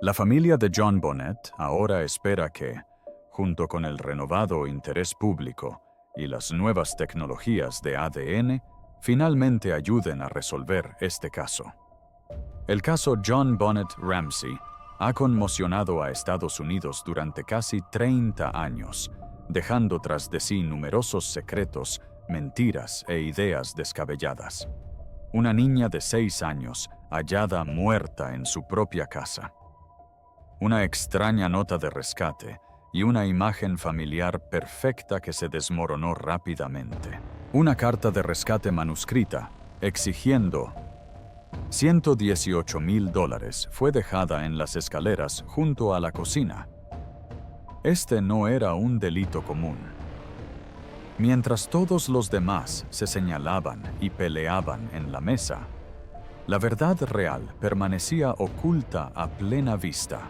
La familia de John Bonnet ahora espera que, junto con el renovado interés público y las nuevas tecnologías de ADN, finalmente ayuden a resolver este caso. El caso John Bonnet Ramsey ha conmocionado a Estados Unidos durante casi 30 años, dejando tras de sí numerosos secretos, mentiras e ideas descabelladas. Una niña de 6 años hallada muerta en su propia casa. Una extraña nota de rescate y una imagen familiar perfecta que se desmoronó rápidamente. Una carta de rescate manuscrita exigiendo $118,000 fue dejada en las escaleras junto a la cocina. Este no era un delito común. Mientras todos los demás se señalaban y peleaban en la mesa, la verdad real permanecía oculta a plena vista,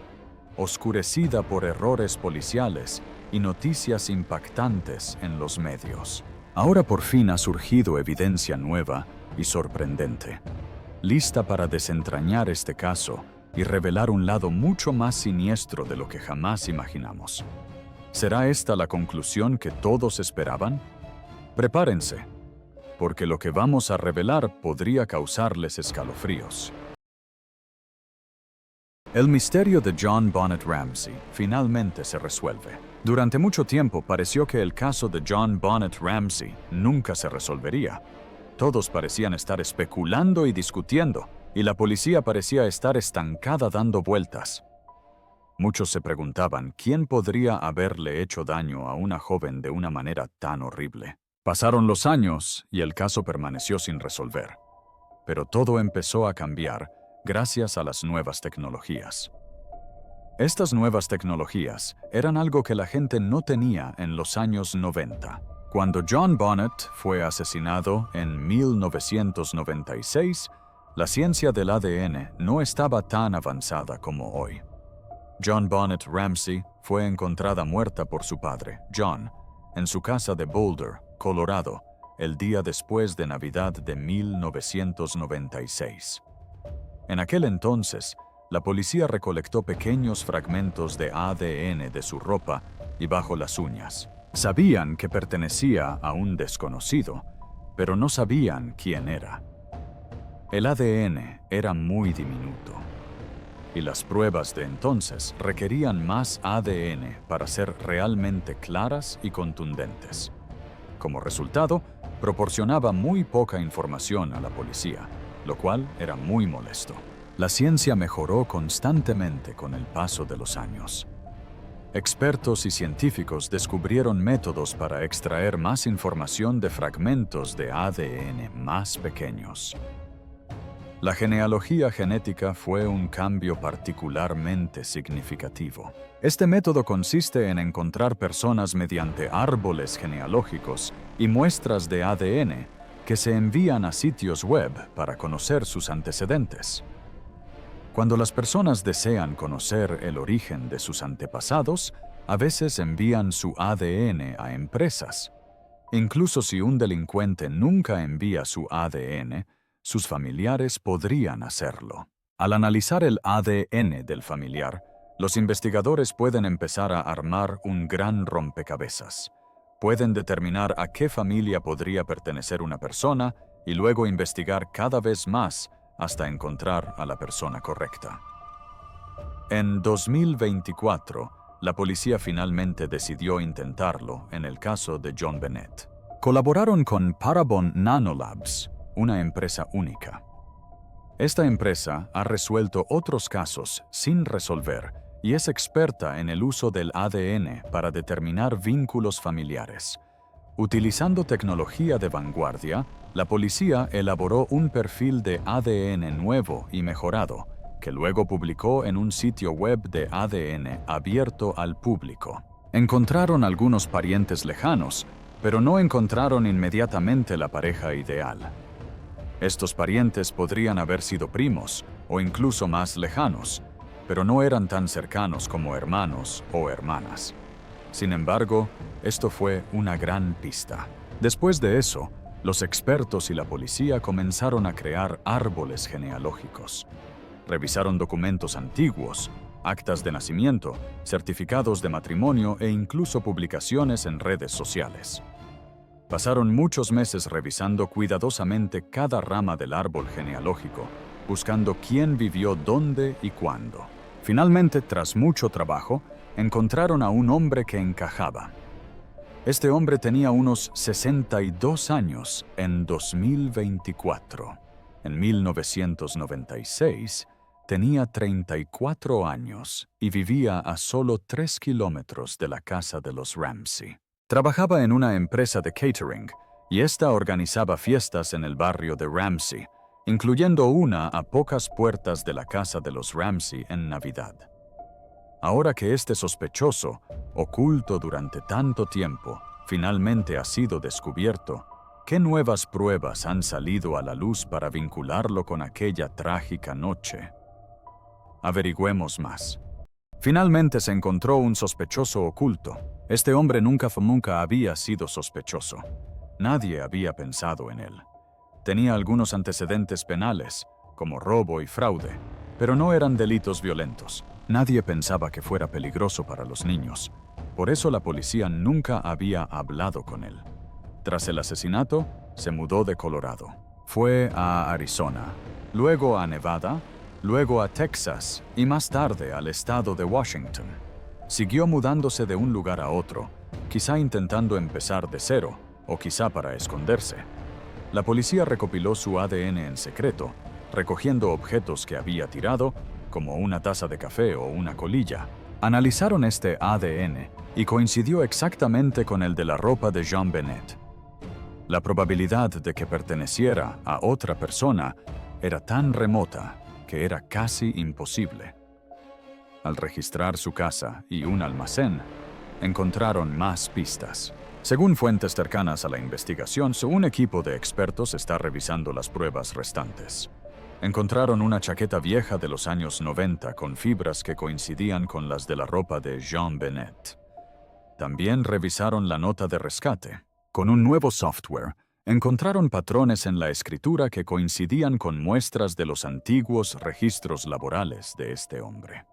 oscurecida por errores policiales y noticias impactantes en los medios. Ahora por fin ha surgido evidencia nueva y sorprendente, lista para desentrañar este caso y revelar un lado mucho más siniestro de lo que jamás imaginamos. ¿Será esta la conclusión que todos esperaban? Prepárense, porque lo que vamos a revelar podría causarles escalofríos. El misterio de John Bonnet Ramsey finalmente se resuelve. Durante mucho tiempo pareció que el caso de John Bonnet Ramsey nunca se resolvería. Todos parecían estar especulando y discutiendo, y la policía parecía estar estancada dando vueltas. Muchos se preguntaban quién podría haberle hecho daño a una joven de una manera tan horrible. Pasaron los años y el caso permaneció sin resolver. Pero todo empezó a cambiar gracias a las nuevas tecnologías. Estas nuevas tecnologías eran algo que la gente no tenía en los años 90. Cuando John Bonnet fue asesinado en 1996, la ciencia del ADN no estaba tan avanzada como hoy. John Bonnet Ramsey fue encontrada muerta por su padre, John, en su casa de Boulder, Colorado, el día después de Navidad de 1996. En aquel entonces, la policía recolectó pequeños fragmentos de ADN de su ropa y bajo las uñas. Sabían que pertenecía a un desconocido, pero no sabían quién era. El ADN era muy diminuto, y las pruebas de entonces requerían más ADN para ser realmente claras y contundentes. Como resultado, proporcionaba muy poca información a la policía, lo cual era muy molesto. La ciencia mejoró constantemente con el paso de los años. Expertos y científicos descubrieron métodos para extraer más información de fragmentos de ADN más pequeños. La genealogía genética fue un cambio particularmente significativo. Este método consiste en encontrar personas mediante árboles genealógicos y muestras de ADN que se envían a sitios web para conocer sus antecedentes. Cuando las personas desean conocer el origen de sus antepasados, a veces envían su ADN a empresas. Incluso si un delincuente nunca envía su ADN, sus familiares podrían hacerlo. Al analizar el ADN del familiar, los investigadores pueden empezar a armar un gran rompecabezas. Pueden determinar a qué familia podría pertenecer una persona y luego investigar cada vez más hasta encontrar a la persona correcta. En 2024, la policía finalmente decidió intentarlo en el caso de John Bonnet. Colaboraron con Parabon Nanolabs, una empresa única. Esta empresa ha resuelto otros casos sin resolver y es experta en el uso del ADN para determinar vínculos familiares. Utilizando tecnología de vanguardia, la policía elaboró un perfil de ADN nuevo y mejorado, que luego publicó en un sitio web de ADN abierto al público. Encontraron algunos parientes lejanos, pero no encontraron inmediatamente la pareja ideal. Estos parientes podrían haber sido primos o incluso más lejanos, pero no eran tan cercanos como hermanos o hermanas. Sin embargo, esto fue una gran pista. Después de eso, los expertos y la policía comenzaron a crear árboles genealógicos. Revisaron documentos antiguos, actas de nacimiento, certificados de matrimonio e incluso publicaciones en redes sociales. Pasaron muchos meses revisando cuidadosamente cada rama del árbol genealógico, buscando quién vivió dónde y cuándo. Finalmente, tras mucho trabajo, encontraron a un hombre que encajaba. Este hombre tenía unos 62 años en 2024. En 1996, tenía 34 años y vivía a solo 3 kilómetros de la casa de los Ramsey. Trabajaba en una empresa de catering y esta organizaba fiestas en el barrio de Ramsey, incluyendo una a pocas puertas de la casa de los Ramsey en Navidad. Ahora que este sospechoso, oculto durante tanto tiempo, finalmente ha sido descubierto, ¿qué nuevas pruebas han salido a la luz para vincularlo con aquella trágica noche? Averigüemos más. Finalmente se encontró un sospechoso oculto. Este hombre nunca había sido sospechoso. Nadie había pensado en él. Tenía algunos antecedentes penales, como robo y fraude, pero no eran delitos violentos. Nadie pensaba que fuera peligroso para los niños. Por eso la policía nunca había hablado con él. Tras el asesinato, se mudó de Colorado. Fue a Arizona, luego a Nevada, luego a Texas y más tarde al estado de Washington. Siguió mudándose de un lugar a otro, quizá intentando empezar de cero o quizá para esconderse. La policía recopiló su ADN en secreto, recogiendo objetos que había tirado, como una taza de café o una colilla. Analizaron este ADN y coincidió exactamente con el de la ropa de JonBenét. La probabilidad de que perteneciera a otra persona era tan remota que era casi imposible. Al registrar su casa y un almacén, encontraron más pistas. Según fuentes cercanas a la investigación, un equipo de expertos está revisando las pruebas restantes. Encontraron una chaqueta vieja de los años 90 con fibras que coincidían con las de la ropa de JonBenét. También revisaron la nota de rescate. Con un nuevo software, encontraron patrones en la escritura que coincidían con muestras de los antiguos registros laborales de este hombre.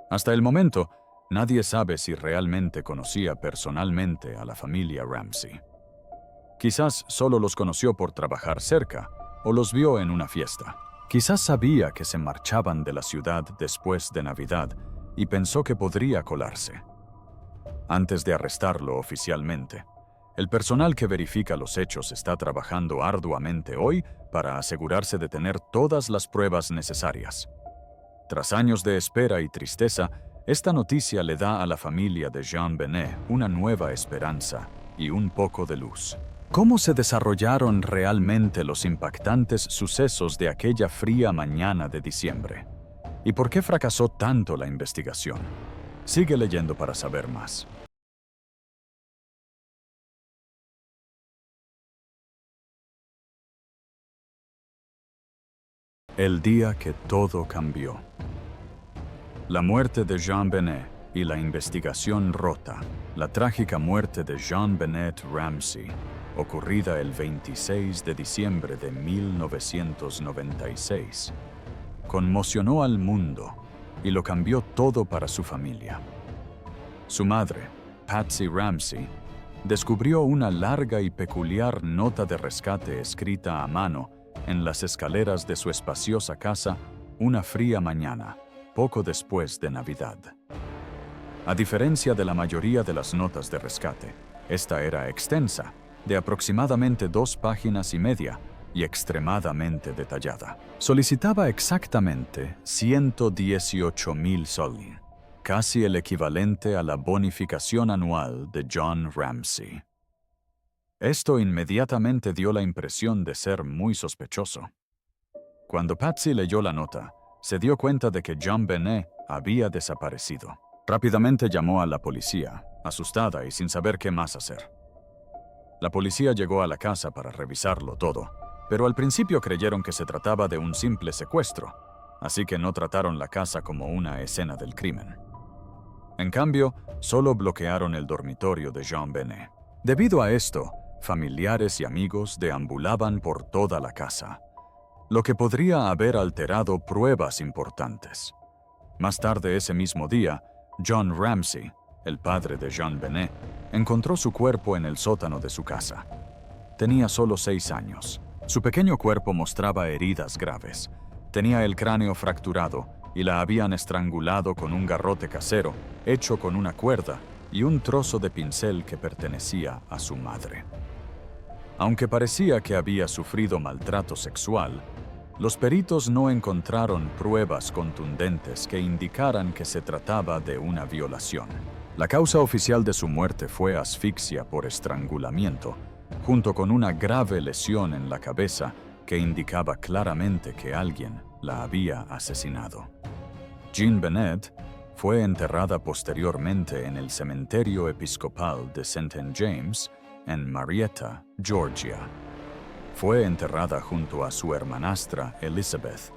Hasta el momento, nadie sabe si realmente conocía personalmente a la familia Ramsey. Quizás solo los conoció por trabajar cerca o los vio en una fiesta. Quizás sabía que se marchaban de la ciudad después de Navidad y pensó que podría colarse. Antes de arrestarlo oficialmente, el personal que verifica los hechos está trabajando arduamente hoy para asegurarse de tener todas las pruebas necesarias. Tras años de espera y tristeza, esta noticia le da a la familia de JonBenét una nueva esperanza y un poco de luz. ¿Cómo se desarrollaron realmente los impactantes sucesos de aquella fría mañana de diciembre? ¿Y por qué fracasó tanto la investigación? Sigue leyendo para saber más. El día que todo cambió. La muerte de JonBenét y la investigación rota. La trágica muerte de JonBenét Ramsey, ocurrida el 26 de diciembre de 1996, conmocionó al mundo y lo cambió todo para su familia. Su madre, Patsy Ramsey, descubrió una larga y peculiar nota de rescate escrita a mano en las escaleras de su espaciosa casa una fría mañana, poco después de Navidad. A diferencia de la mayoría de las notas de rescate, esta era extensa, de aproximadamente 2 páginas y media y extremadamente detallada. Solicitaba exactamente 118,000 soles, casi el equivalente a la bonificación anual de John Ramsey. Esto inmediatamente dio la impresión de ser muy sospechoso. Cuando Patsy leyó la nota, se dio cuenta de que JonBenét había desaparecido. Rápidamente llamó a la policía, asustada y sin saber qué más hacer. La policía llegó a la casa para revisarlo todo, pero al principio creyeron que se trataba de un simple secuestro, así que no trataron la casa como una escena del crimen. En cambio, solo bloquearon el dormitorio de JonBenét. Debido a esto, familiares y amigos deambulaban por toda la casa, lo que podría haber alterado pruebas importantes. Más tarde ese mismo día, John Ramsey, el padre de Jean Benet, encontró su cuerpo en el sótano de su casa. Tenía solo 6 años. Su pequeño cuerpo mostraba heridas graves. Tenía el cráneo fracturado y la habían estrangulado con un garrote casero, hecho con una cuerda y un trozo de pincel que pertenecía a su madre. Aunque parecía que había sufrido maltrato sexual, los peritos no encontraron pruebas contundentes que indicaran que se trataba de una violación. La causa oficial de su muerte fue asfixia por estrangulamiento, junto con una grave lesión en la cabeza que indicaba claramente que alguien la había asesinado. Jean Benet fue enterrada posteriormente en el cementerio episcopal de St. James, en Marietta, Georgia. Fue enterrada junto a su hermanastra Elizabeth,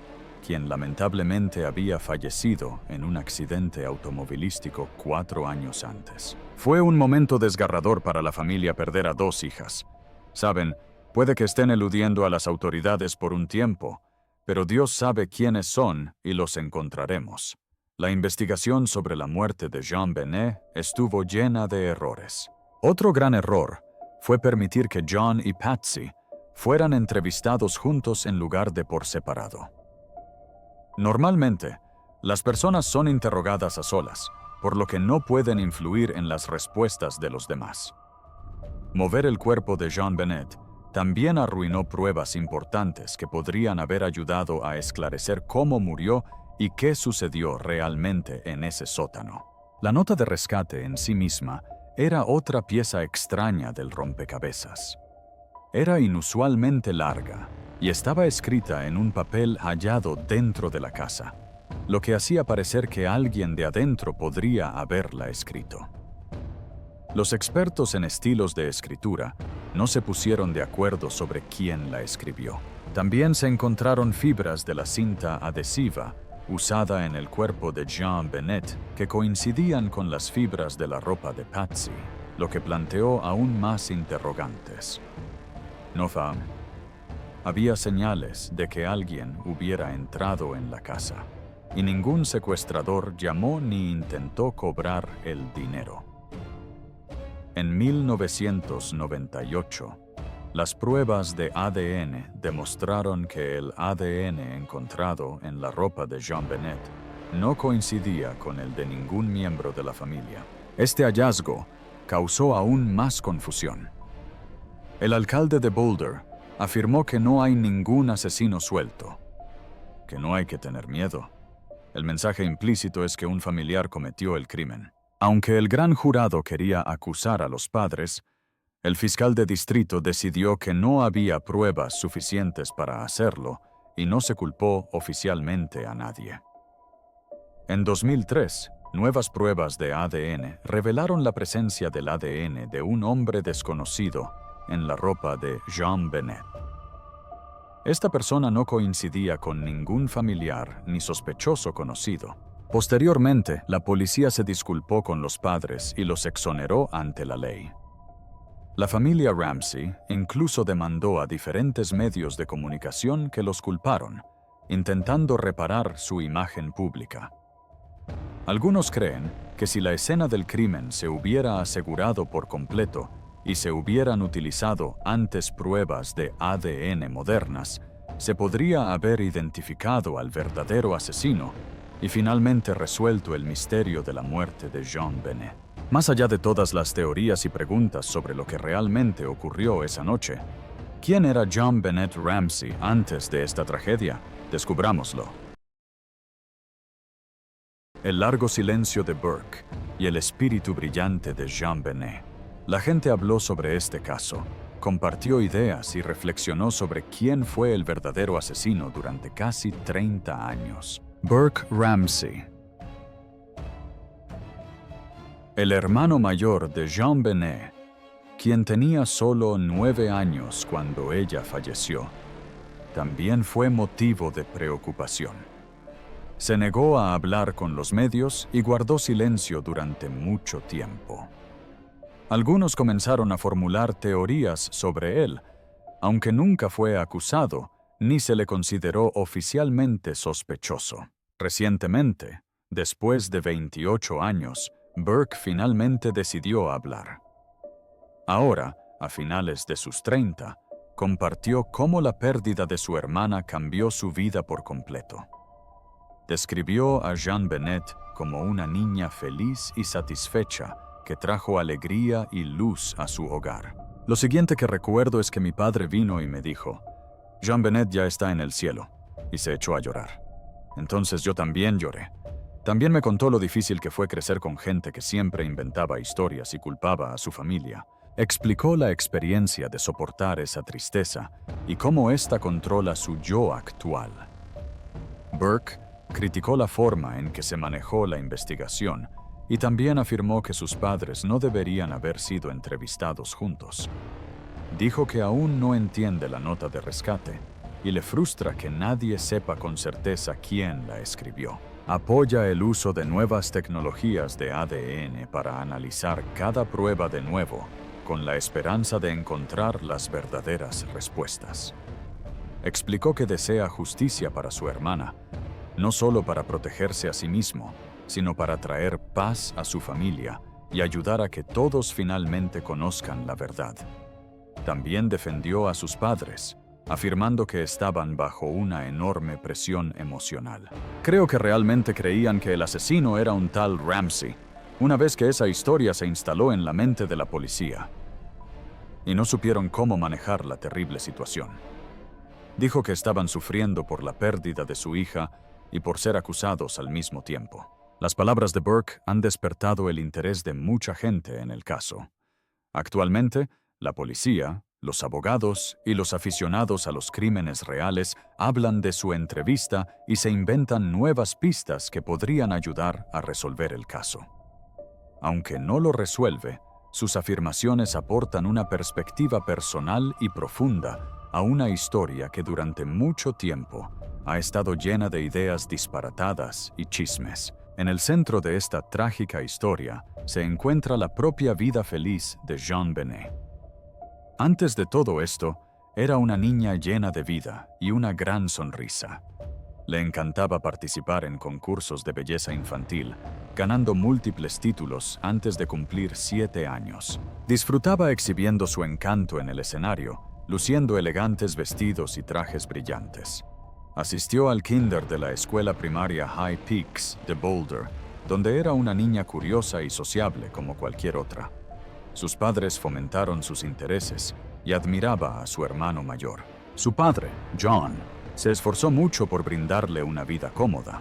quien lamentablemente había fallecido en un accidente automovilístico 4 años antes. Fue un momento desgarrador para la familia perder a 2 hijas. Saben, puede que estén eludiendo a las autoridades por un tiempo, pero Dios sabe quiénes son y los encontraremos. La investigación sobre la muerte de Jean Benet estuvo llena de errores. Otro gran error fue permitir que John y Patsy fueran entrevistados juntos en lugar de por separado. Normalmente, las personas son interrogadas a solas, por lo que no pueden influir en las respuestas de los demás. Mover el cuerpo de Jean Benet también arruinó pruebas importantes que podrían haber ayudado a esclarecer cómo murió y qué sucedió realmente en ese sótano. La nota de rescate en sí misma era otra pieza extraña del rompecabezas. Era inusualmente larga y estaba escrita en un papel hallado dentro de la casa, lo que hacía parecer que alguien de adentro podría haberla escrito. Los expertos en estilos de escritura no se pusieron de acuerdo sobre quién la escribió. También se encontraron fibras de la cinta adhesiva usada en el cuerpo de Jean Benet que coincidían con las fibras de la ropa de Patsy, lo que planteó aún más interrogantes. Había señales de que alguien hubiera entrado en la casa, y ningún secuestrador llamó ni intentó cobrar el dinero. En 1998, las pruebas de ADN demostraron que el ADN encontrado en la ropa de Jean Benet no coincidía con el de ningún miembro de la familia. Este hallazgo causó aún más confusión. El alcalde de Boulder afirmó que no hay ningún asesino suelto, que no hay que tener miedo. El mensaje implícito es que un familiar cometió el crimen. Aunque el gran jurado quería acusar a los padres, el fiscal de distrito decidió que no había pruebas suficientes para hacerlo y no se culpó oficialmente a nadie. En 2003, nuevas pruebas de ADN revelaron la presencia del ADN de un hombre desconocido en la ropa de Jean Benet. Esta persona no coincidía con ningún familiar ni sospechoso conocido. Posteriormente, la policía se disculpó con los padres y los exoneró ante la ley. La familia Ramsey incluso demandó a diferentes medios de comunicación que los culparon, intentando reparar su imagen pública. Algunos creen que si la escena del crimen se hubiera asegurado por completo y se hubieran utilizado antes pruebas de ADN modernas, se podría haber identificado al verdadero asesino y finalmente resuelto el misterio de la muerte de Jean Benet. Más allá de todas las teorías y preguntas sobre lo que realmente ocurrió esa noche, ¿quién era Jean Benet Ramsey antes de esta tragedia? Descubrámoslo. El largo silencio de Burke y el espíritu brillante de Jean Benet. La gente habló sobre este caso, compartió ideas y reflexionó sobre quién fue el verdadero asesino durante casi 30 años. Burke Ramsey. El hermano mayor de Jean Benet, quien tenía solo 9 años cuando ella falleció, también fue motivo de preocupación. Se negó a hablar con los medios y guardó silencio durante mucho tiempo. Algunos comenzaron a formular teorías sobre él, aunque nunca fue acusado ni se le consideró oficialmente sospechoso. Recientemente, Después de 28 años, Burke finalmente decidió hablar. Ahora, a finales de sus 30, compartió cómo la pérdida de su hermana cambió su vida por completo. Describió a Jean Bennett como una niña feliz y satisfecha que trajo alegría y luz a su hogar. Lo siguiente que recuerdo es que mi padre vino y me dijo, Jean Bennett ya está en el cielo, y se echó a llorar. Entonces yo también lloré. También me contó lo difícil que fue crecer con gente que siempre inventaba historias y culpaba a su familia. Explicó la experiencia de soportar esa tristeza y cómo ésta controla su yo actual. Burke criticó la forma en que se manejó la investigación y también afirmó que sus padres no deberían haber sido entrevistados juntos. Dijo que aún no entiende la nota de rescate y le frustra que nadie sepa con certeza quién la escribió. Apoya el uso de nuevas tecnologías de ADN para analizar cada prueba de nuevo, con la esperanza de encontrar las verdaderas respuestas. Explicó que desea justicia para su hermana, no solo para protegerse a sí mismo, sino para traer paz a su familia y ayudar a que todos finalmente conozcan la verdad. También defendió a sus padres, afirmando que estaban bajo una enorme presión emocional. Creo que realmente creían que el asesino era un tal Ramsey, una vez que esa historia se instaló en la mente de la policía. Y no supieron cómo manejar la terrible situación. Dijo que estaban sufriendo por la pérdida de su hija y por ser acusados al mismo tiempo. Las palabras de Burke han despertado el interés de mucha gente en el caso. Actualmente, la policía, los abogados y los aficionados a los crímenes reales hablan de su entrevista y se inventan nuevas pistas que podrían ayudar a resolver el caso. Aunque no lo resuelve, sus afirmaciones aportan una perspectiva personal y profunda a una historia que durante mucho tiempo ha estado llena de ideas disparatadas y chismes. En el centro de esta trágica historia se encuentra la propia vida feliz de Jean Bennett. Antes de todo esto, era una niña llena de vida y una gran sonrisa. Le encantaba participar en concursos de belleza infantil, ganando múltiples títulos antes de cumplir 7 años. Disfrutaba exhibiendo su encanto en el escenario, luciendo elegantes vestidos y trajes brillantes. Asistió al kinder de la escuela primaria High Peaks de Boulder, donde era una niña curiosa y sociable como cualquier otra. Sus padres fomentaron sus intereses y admiraba a su hermano mayor. Su padre, John, se esforzó mucho por brindarle una vida cómoda,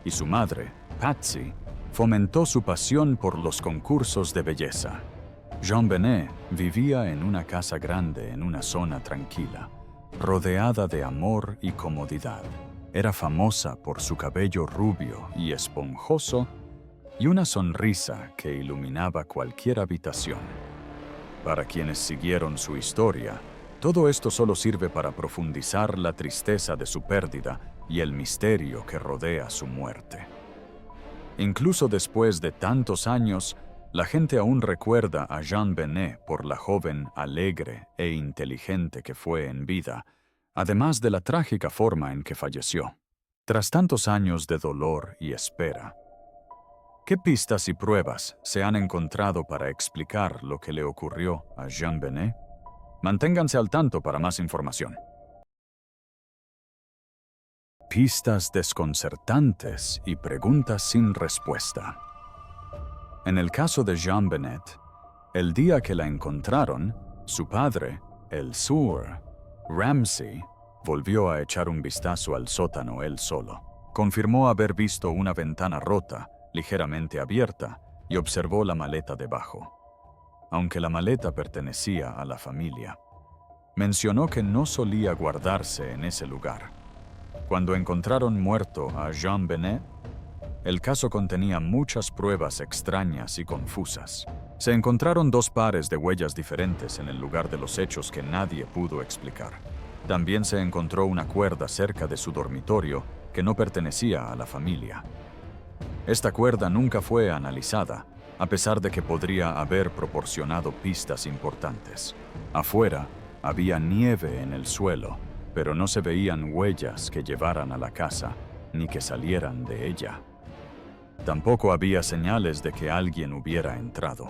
y su madre, Patsy, fomentó su pasión por los concursos de belleza. Jean Bennett vivía en una casa grande en una zona tranquila, rodeada de amor y comodidad. Era famosa por su cabello rubio y esponjoso y una sonrisa que iluminaba cualquier habitación. Para quienes siguieron su historia, todo esto solo sirve para profundizar la tristeza de su pérdida y el misterio que rodea su muerte. Incluso después de tantos años, la gente aún recuerda a Jean Bennett por la joven alegre e inteligente que fue en vida, además de la trágica forma en que falleció. Tras tantos años de dolor y espera, ¿qué pistas y pruebas se han encontrado para explicar lo que le ocurrió a Jean Bennett? Manténganse al tanto para más información. Pistas desconcertantes y preguntas sin respuesta. En el caso de Jean Bennett, el día que la encontraron, su padre, el Sr. Ramsey, volvió a echar un vistazo al sótano él solo. Confirmó haber visto una ventana rota, ligeramente abierta, y observó la maleta debajo. Aunque la maleta pertenecía a la familia, mencionó que no solía guardarse en ese lugar. Cuando encontraron muerto a Jean Bennett, el caso contenía muchas pruebas extrañas y confusas. Se encontraron 2 pares de huellas diferentes en el lugar de los hechos que nadie pudo explicar. También se encontró una cuerda cerca de su dormitorio que no pertenecía a la familia. Esta cuerda nunca fue analizada, a pesar de que podría haber proporcionado pistas importantes. Afuera, había nieve en el suelo, pero no se veían huellas que llevaran a la casa, ni que salieran de ella. Tampoco había señales de que alguien hubiera entrado.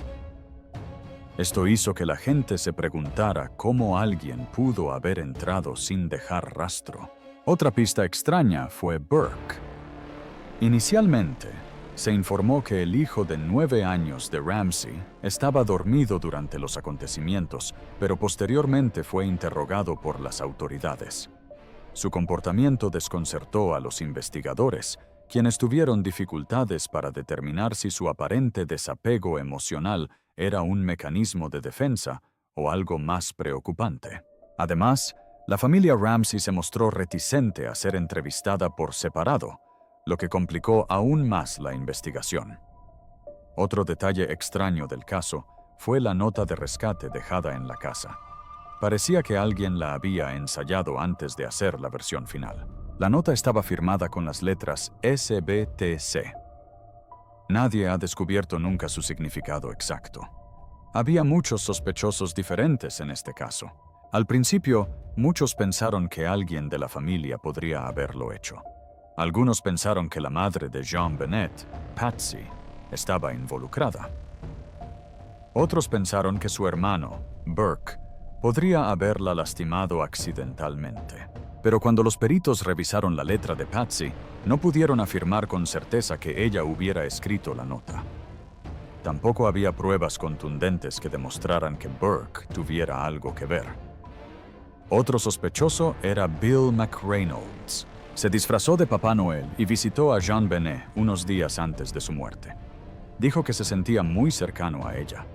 Esto hizo que la gente se preguntara cómo alguien pudo haber entrado sin dejar rastro. Otra pista extraña fue Burke. Inicialmente, se informó que el hijo de 9 años de Ramsey estaba dormido durante los acontecimientos, pero posteriormente fue interrogado por las autoridades. Su comportamiento desconcertó a los investigadores, quienes tuvieron dificultades para determinar si su aparente desapego emocional era un mecanismo de defensa o algo más preocupante. Además, la familia Ramsey se mostró reticente a ser entrevistada por separado, lo que complicó aún más la investigación. Otro detalle extraño del caso fue la nota de rescate dejada en la casa. Parecía que alguien la había ensayado antes de hacer la versión final. La nota estaba firmada con las letras SBTC. Nadie ha descubierto nunca su significado exacto. Había muchos sospechosos diferentes en este caso. Al principio, muchos pensaron que alguien de la familia podría haberlo hecho. Algunos pensaron que la madre de Jean Bennett, Patsy, estaba involucrada. Otros pensaron que su hermano, Burke, podría haberla lastimado accidentalmente. Pero cuando los peritos revisaron la letra de Patsy, no pudieron afirmar con certeza que ella hubiera escrito la nota. Tampoco había pruebas contundentes que demostraran que Burke tuviera algo que ver. Otro sospechoso era Bill McReynolds. Se disfrazó de Papá Noel y visitó a Jean Bennett unos días antes de su muerte. Dijo que se sentía muy cercano a ella.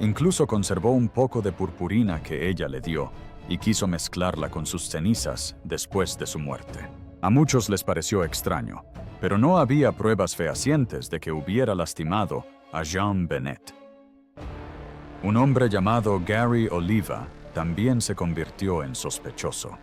Incluso conservó un poco de purpurina que ella le dio y quiso mezclarla con sus cenizas después de su muerte. A muchos les pareció extraño, pero no había pruebas fehacientes de que hubiera lastimado a Jean Bennett. Un hombre llamado Gary Oliva también se convirtió en sospechoso.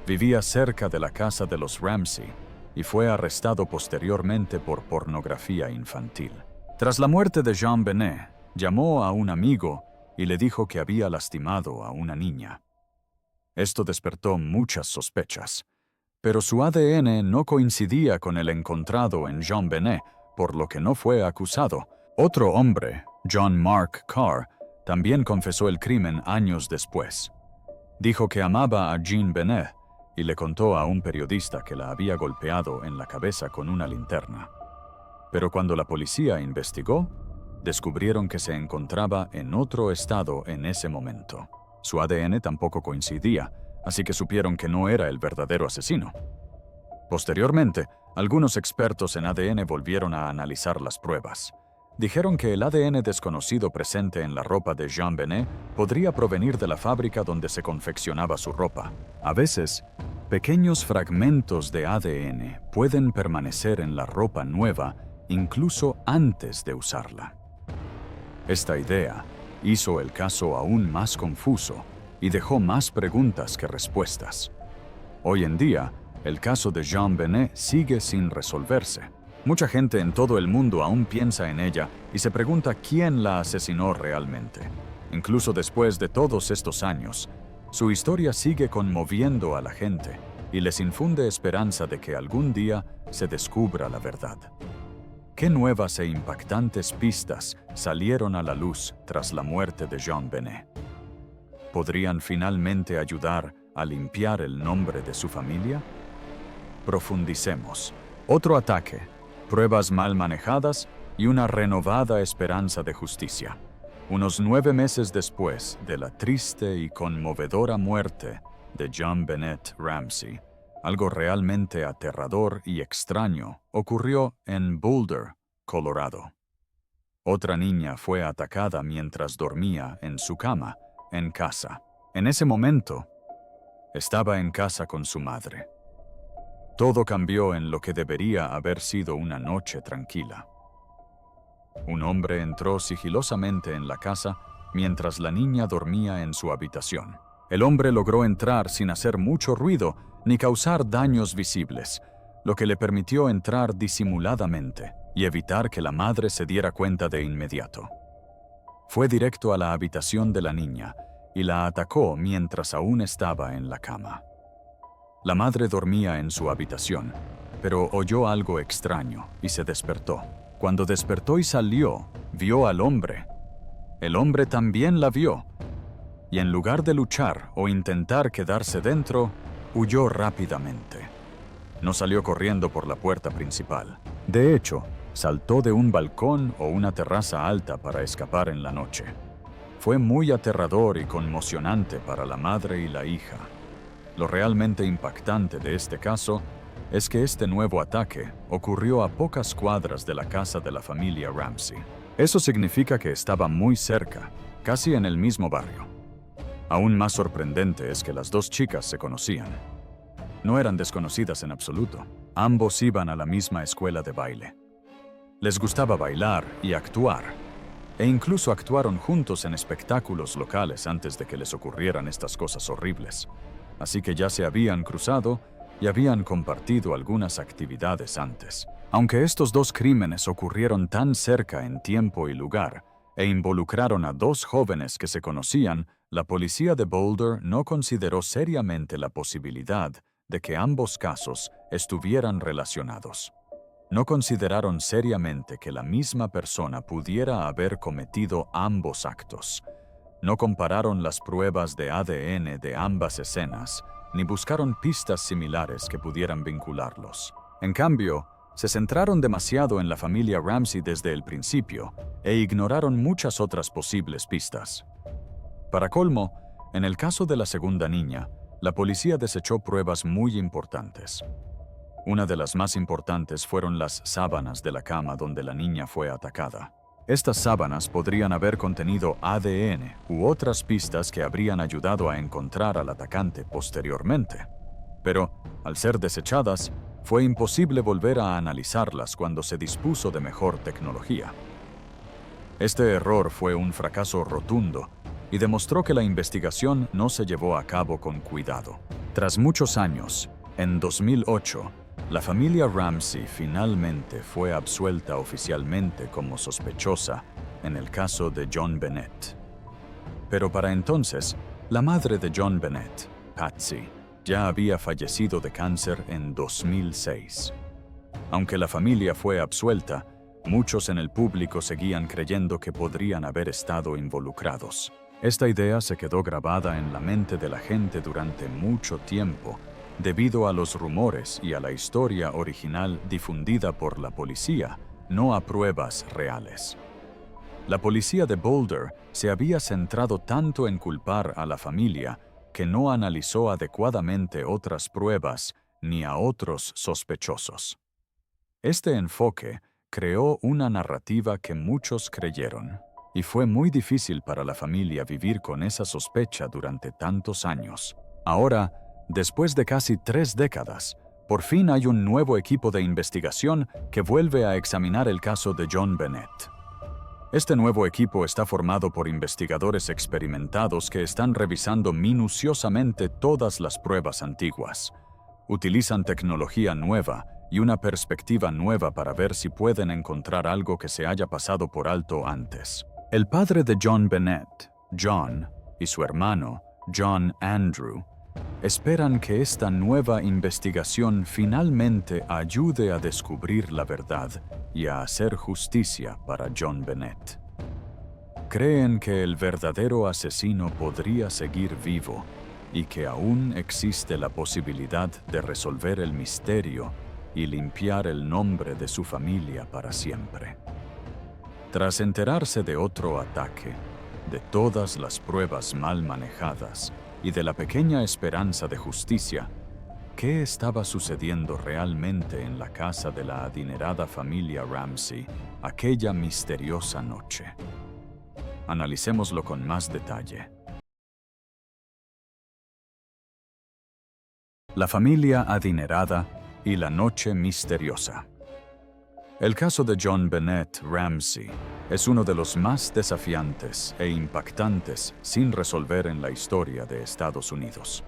Vivía cerca de la casa de los Ramsey y fue arrestado posteriormente por pornografía infantil. Tras la muerte de Jean Bennett, llamó a un amigo y le dijo que había lastimado a una niña. Esto despertó muchas sospechas, pero su ADN no coincidía con el encontrado en Jean Bennett, por lo que no fue acusado. Otro hombre, John Mark Carr, también confesó el crimen años después. Dijo que amaba a Jean Bennett y le contó a un periodista que la había golpeado en la cabeza con una linterna. Pero cuando la policía investigó, descubrieron que se encontraba en otro estado en ese momento. Su ADN tampoco coincidía, así que supieron que no era el verdadero asesino. Posteriormente, algunos expertos en ADN volvieron a analizar las pruebas. Dijeron que el ADN desconocido presente en la ropa de Jean Bennett podría provenir de la fábrica donde se confeccionaba su ropa. A veces, pequeños fragmentos de ADN pueden permanecer en la ropa nueva incluso antes de usarla. Esta idea hizo el caso aún más confuso y dejó más preguntas que respuestas. Hoy en día, el caso de Jean Bennett sigue sin resolverse. Mucha gente en todo el mundo aún piensa en ella y se pregunta quién la asesinó realmente. Incluso después de todos estos años, su historia sigue conmoviendo a la gente y les infunde esperanza de que algún día se descubra la verdad. ¿Qué nuevas e impactantes pistas salieron a la luz tras la muerte de Jean Bennett? ¿Podrían finalmente ayudar a limpiar el nombre de su familia? Profundicemos. Otro ataque, pruebas mal manejadas y una renovada esperanza de justicia. Unos 9 meses después de la triste y conmovedora muerte de Jean Bennett Ramsey, algo realmente aterrador y extraño ocurrió en Boulder, Colorado. Otra niña fue atacada mientras dormía en su cama, en casa. En ese momento, estaba en casa con su madre. Todo cambió en lo que debería haber sido una noche tranquila. Un hombre entró sigilosamente en la casa mientras la niña dormía en su habitación. El hombre logró entrar sin hacer mucho ruido ni causar daños visibles, lo que le permitió entrar disimuladamente y evitar que la madre se diera cuenta de inmediato. Fue directo a la habitación de la niña y la atacó mientras aún estaba en la cama. La madre dormía en su habitación, pero oyó algo extraño y se despertó. Cuando despertó y salió, vio al hombre. El hombre también la vio, y en lugar de luchar o intentar quedarse dentro, huyó rápidamente. No salió corriendo por la puerta principal. De hecho, saltó de un balcón o una terraza alta para escapar en la noche. Fue muy aterrador y conmocionante para la madre y la hija. Lo realmente impactante de este caso es que este nuevo ataque ocurrió a pocas cuadras de la casa de la familia Ramsey. Eso significa que estaba muy cerca, casi en el mismo barrio. Aún más sorprendente es que las dos chicas se conocían. No eran desconocidas en absoluto. Ambos iban a la misma escuela de baile. Les gustaba bailar y actuar, e incluso actuaron juntos en espectáculos locales antes de que les ocurrieran estas cosas horribles. Así que ya se habían cruzado y habían compartido algunas actividades antes. Aunque estos dos crímenes ocurrieron tan cerca en tiempo y lugar e involucraron a dos jóvenes que se conocían, la policía de Boulder no consideró seriamente la posibilidad de que ambos casos estuvieran relacionados. No consideraron seriamente que la misma persona pudiera haber cometido ambos actos. No compararon las pruebas de ADN de ambas escenas, ni buscaron pistas similares que pudieran vincularlos. En cambio, se centraron demasiado en la familia Ramsey desde el principio e ignoraron muchas otras posibles pistas. Para colmo, en el caso de la segunda niña, la policía desechó pruebas muy importantes. Una de las más importantes fueron las sábanas de la cama donde la niña fue atacada. Estas sábanas podrían haber contenido ADN u otras pistas que habrían ayudado a encontrar al atacante posteriormente. Pero, al ser desechadas, fue imposible volver a analizarlas cuando se dispuso de mejor tecnología. Este error fue un fracaso rotundo y demostró que la investigación no se llevó a cabo con cuidado. Tras muchos años, en 2008, la familia Ramsey finalmente fue absuelta oficialmente como sospechosa en el caso de John Bennett. Pero para entonces, la madre de John Bennett, Patsy, ya había fallecido de cáncer en 2006. Aunque la familia fue absuelta, muchos en el público seguían creyendo que podrían haber estado involucrados. Esta idea se quedó grabada en la mente de la gente durante mucho tiempo, debido a los rumores y a la historia original difundida por la policía, no a pruebas reales. La policía de Boulder se había centrado tanto en culpar a la familia que no analizó adecuadamente otras pruebas ni a otros sospechosos. Este enfoque creó una narrativa que muchos creyeron, y fue muy difícil para la familia vivir con esa sospecha durante tantos años. Ahora, después de casi 3 décadas, por fin hay un nuevo equipo de investigación que vuelve a examinar el caso de John Bennett. Este nuevo equipo está formado por investigadores experimentados que están revisando minuciosamente todas las pruebas antiguas. Utilizan tecnología nueva y una perspectiva nueva para ver si pueden encontrar algo que se haya pasado por alto antes. El padre de John Bennett, John, y su hermano, John Andrew, esperan que esta nueva investigación finalmente ayude a descubrir la verdad y a hacer justicia para John Bennett. Creen que el verdadero asesino podría seguir vivo y que aún existe la posibilidad de resolver el misterio y limpiar el nombre de su familia para siempre. Tras enterarse de otro ataque, de todas las pruebas mal manejadas y de la pequeña esperanza de justicia, ¿qué estaba sucediendo realmente en la casa de la adinerada familia Ramsey aquella misteriosa noche? Analicémoslo con más detalle. La familia adinerada y la noche misteriosa. El caso de John Bennett Ramsey es uno de los más desafiantes e impactantes sin resolver en la historia de Estados Unidos.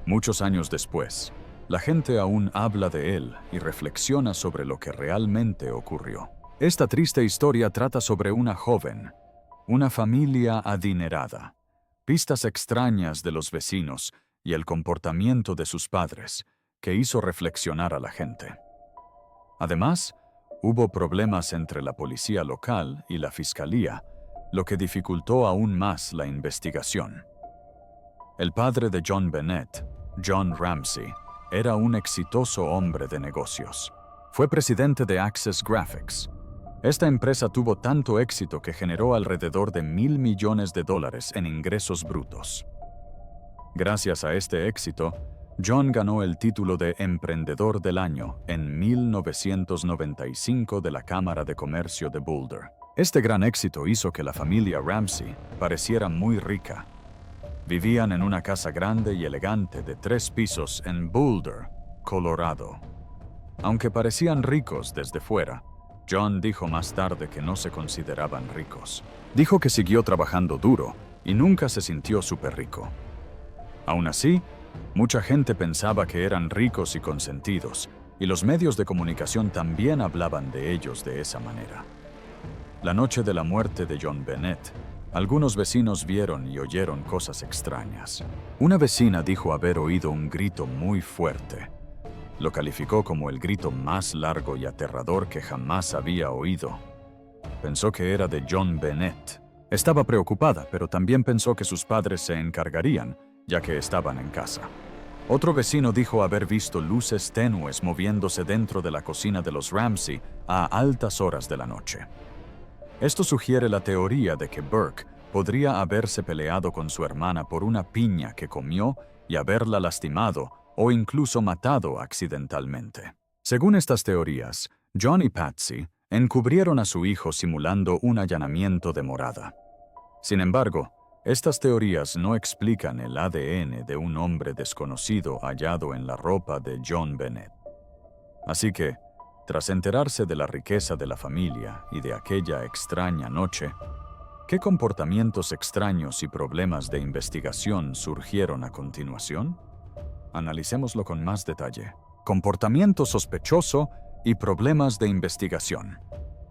Muchos años después, la gente aún habla de él y reflexiona sobre lo que realmente ocurrió. Esta triste historia trata sobre una joven, una familia adinerada, pistas extrañas de los vecinos y el comportamiento de sus padres, que hizo reflexionar a la gente. Además, hubo problemas entre la policía local y la fiscalía, lo que dificultó aún más la investigación. El padre de John Bennett, John Ramsey, era un exitoso hombre de negocios. Fue presidente de Access Graphics. Esta empresa tuvo tanto éxito que generó alrededor de $1,000 millones en ingresos brutos. Gracias a este éxito, John ganó el título de Emprendedor del Año en 1995 de la Cámara de Comercio de Boulder. Este gran éxito hizo que la familia Ramsey pareciera muy rica. Vivían en una casa grande y elegante de 3 pisos en Boulder, Colorado. Aunque parecían ricos desde fuera, John dijo más tarde que no se consideraban ricos. Dijo que siguió trabajando duro y nunca se sintió súper rico. Aún así, mucha gente pensaba que eran ricos y consentidos, y los medios de comunicación también hablaban de ellos de esa manera. La noche de la muerte de John Bennett, algunos vecinos vieron y oyeron cosas extrañas. Una vecina dijo haber oído un grito muy fuerte. Lo calificó como el grito más largo y aterrador que jamás había oído. Pensó que era de John Bennett. Estaba preocupada, pero también pensó que sus padres se encargarían, ya que estaban en casa. Otro vecino dijo haber visto luces tenues moviéndose dentro de la cocina de los Ramsey a altas horas de la noche. Esto sugiere la teoría de que Burke podría haberse peleado con su hermana por una piña que comió y haberla lastimado o incluso matado accidentalmente. Según estas teorías, John y Patsy encubrieron a su hijo simulando un allanamiento de morada. Sin embargo, estas teorías no explican el ADN de un hombre desconocido hallado en la ropa de John Bennett. Así que, tras enterarse de la riqueza de la familia y de aquella extraña noche, ¿qué comportamientos extraños y problemas de investigación surgieron a continuación? Analicémoslo con más detalle. Comportamiento sospechoso y problemas de investigación.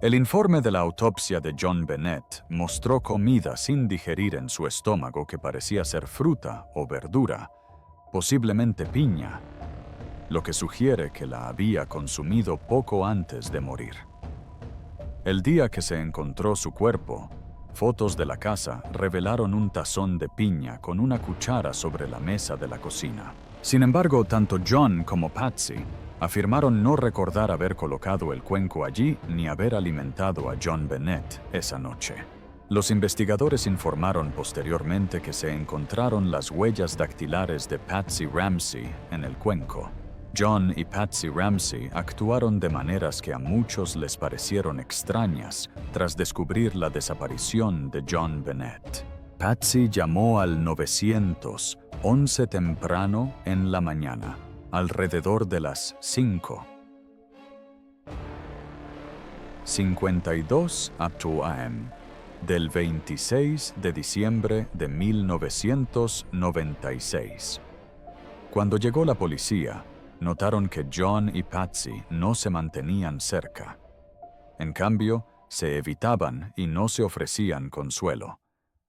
El informe de la autopsia de John Bennett mostró comida sin digerir en su estómago que parecía ser fruta o verdura, posiblemente piña, lo que sugiere que la había consumido poco antes de morir. El día que se encontró su cuerpo, fotos de la casa revelaron un tazón de piña con una cuchara sobre la mesa de la cocina. Sin embargo, tanto John como Patsy afirmaron no recordar haber colocado el cuenco allí ni haber alimentado a John Bennett esa noche. Los investigadores informaron posteriormente que se encontraron las huellas dactilares de Patsy Ramsey en el cuenco. John y Patsy Ramsey actuaron de maneras que a muchos les parecieron extrañas tras descubrir la desaparición de John Bennett. Patsy llamó al 911 temprano en la mañana, alrededor de las 5:52 AM del 26 de diciembre de 1996. Cuando llegó la policía, notaron que John y Patsy no se mantenían cerca. En cambio, se evitaban y no se ofrecían consuelo,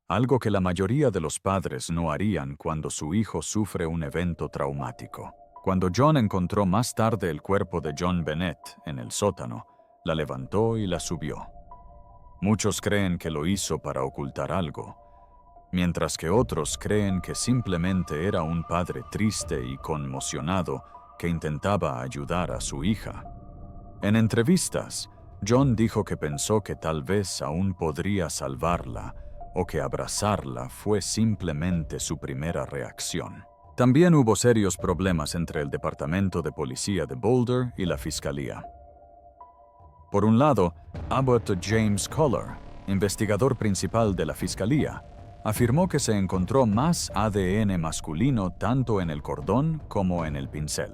algo que la mayoría de los padres no harían cuando su hijo sufre un evento traumático. Cuando John encontró más tarde el cuerpo de John Bennett en el sótano, la levantó y la subió. Muchos creen que lo hizo para ocultar algo, mientras que otros creen que simplemente era un padre triste y conmocionado que intentaba ayudar a su hija. En entrevistas, John dijo que pensó que tal vez aún podría salvarla o que abrazarla fue simplemente su primera reacción. También hubo serios problemas entre el Departamento de Policía de Boulder y la Fiscalía. Por un lado, Abbott James Collar, investigador principal de la Fiscalía, afirmó que se encontró más ADN masculino tanto en el cordón como en el pincel,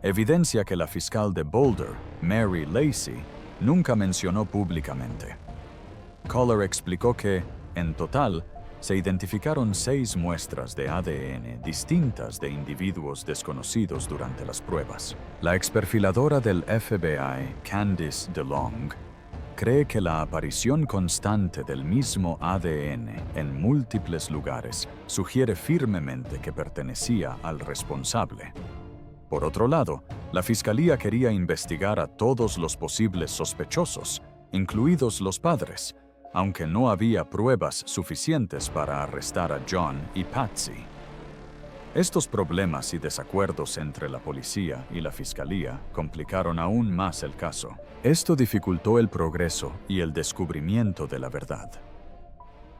evidencia que la fiscal de Boulder, Mary Lacey, nunca mencionó públicamente. Collar explicó que, en total, se identificaron 6 muestras de ADN distintas de individuos desconocidos durante las pruebas. La experfiladora del FBI, Candice DeLong, cree que la aparición constante del mismo ADN en múltiples lugares sugiere firmemente que pertenecía al responsable. Por otro lado, la fiscalía quería investigar a todos los posibles sospechosos, incluidos los padres, aunque no había pruebas suficientes para arrestar a John y Patsy. Estos problemas y desacuerdos entre la policía y la fiscalía complicaron aún más el caso. Esto dificultó el progreso y el descubrimiento de la verdad.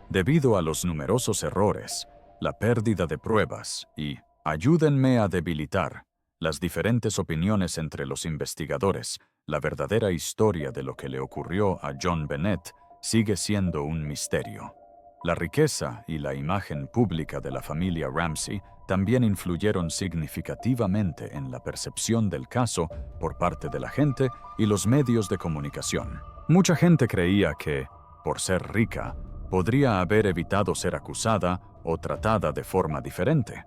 Debido a los numerosos errores, la pérdida de pruebas y, ayúdenme a debilitar, las diferentes opiniones entre los investigadores, la verdadera historia de lo que le ocurrió a John Bennett sigue siendo un misterio. La riqueza y la imagen pública de la familia Ramsey también influyeron significativamente en la percepción del caso por parte de la gente y los medios de comunicación. Mucha gente creía que, por ser rica, podría haber evitado ser acusada o tratada de forma diferente.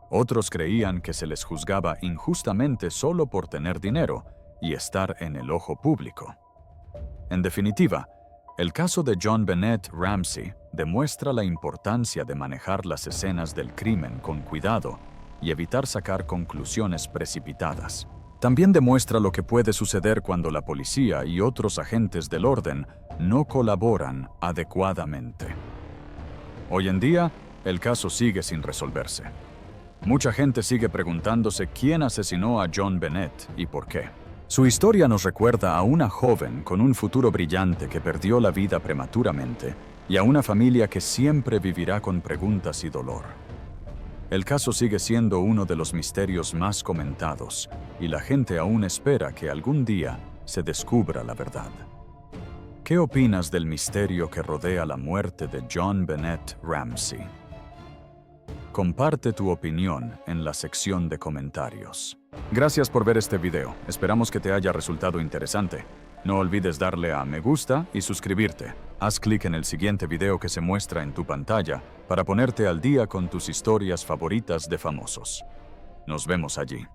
Otros creían que se les juzgaba injustamente solo por tener dinero y estar en el ojo público. En definitiva, el caso de John Bennett Ramsey demuestra la importancia de manejar las escenas del crimen con cuidado y evitar sacar conclusiones precipitadas. También demuestra lo que puede suceder cuando la policía y otros agentes del orden no colaboran adecuadamente. Hoy en día, el caso sigue sin resolverse. Mucha gente sigue preguntándose quién asesinó a John Bennett y por qué. Su historia nos recuerda a una joven con un futuro brillante que perdió la vida prematuramente y a una familia que siempre vivirá con preguntas y dolor. El caso sigue siendo uno de los misterios más comentados y la gente aún espera que algún día se descubra la verdad. ¿Qué opinas del misterio que rodea la muerte de John Bennett Ramsey? Comparte tu opinión en la sección de comentarios. Gracias por ver este video. Esperamos que te haya resultado interesante. No olvides darle a me gusta y suscribirte. Haz clic en el siguiente video que se muestra en tu pantalla para ponerte al día con tus historias favoritas de famosos. Nos vemos allí.